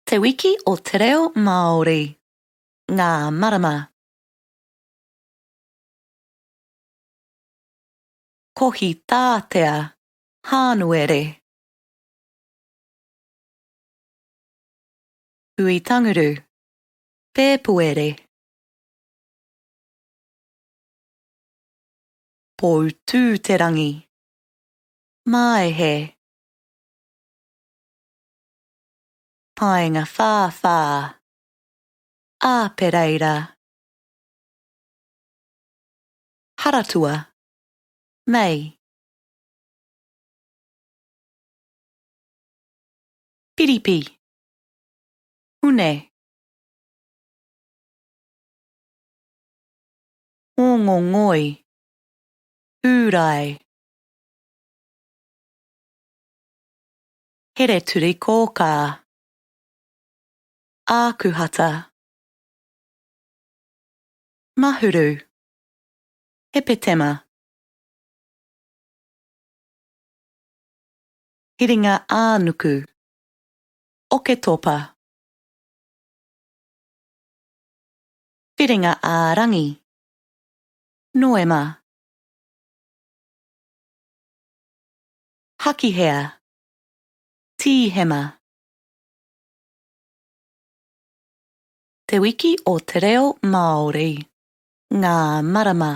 Te wiki o te reo Māori. Ngā marama. Kohi tātea, hānuere. Ui tanguru, pēpuere. Pou tū te rangi, maehe. Paenga whāwhā, āpereira. Haratua, mei. Piripi, hune. Ongongoi, ūrai. Here turi kōkā, ākuhata. Mahuru, hepetema. Hiringa ānuku, oketopa. Whiringa ārangi, noema. Hakihea, tīhema. Te wiki o te reo Māori. Ngā marama.